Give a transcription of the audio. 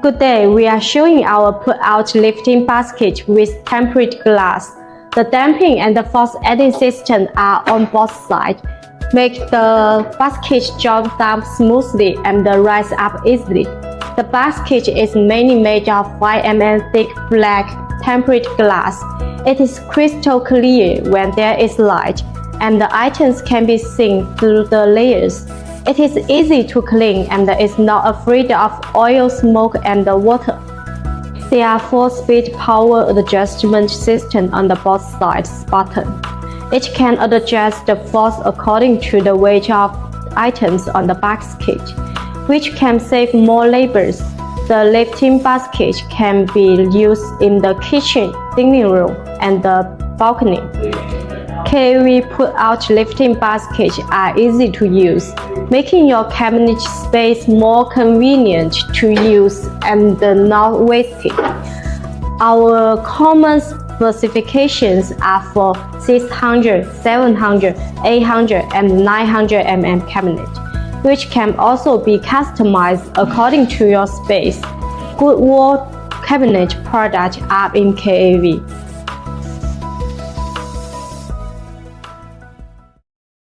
Good day, we are showing our pull-out lifting basket with tempered glass. The damping and the force adding system are on both sides. Make the basket drop down smoothly and rise up easily. The basket is mainly made of 5 mm thick black tempered glass. It is crystal clear when there is light, and the items can be seen through the layers. It is easy to clean and is not afraid of oil, smoke, and water. There are 4-speed power adjustment system on the both sides button. It can adjust the force according to the weight of items on the basket, which can save more labor. The lifting basket can be used in the kitchen, dining room, and the balcony. KAV pull-out lifting baskets are easy to use, making your cabinet space more convenient to use and not wasted. Our common specifications are for 600, 700, 800, and 900 mm cabinet, which can also be customized according to your space. Good wall cabinet products are in KAV.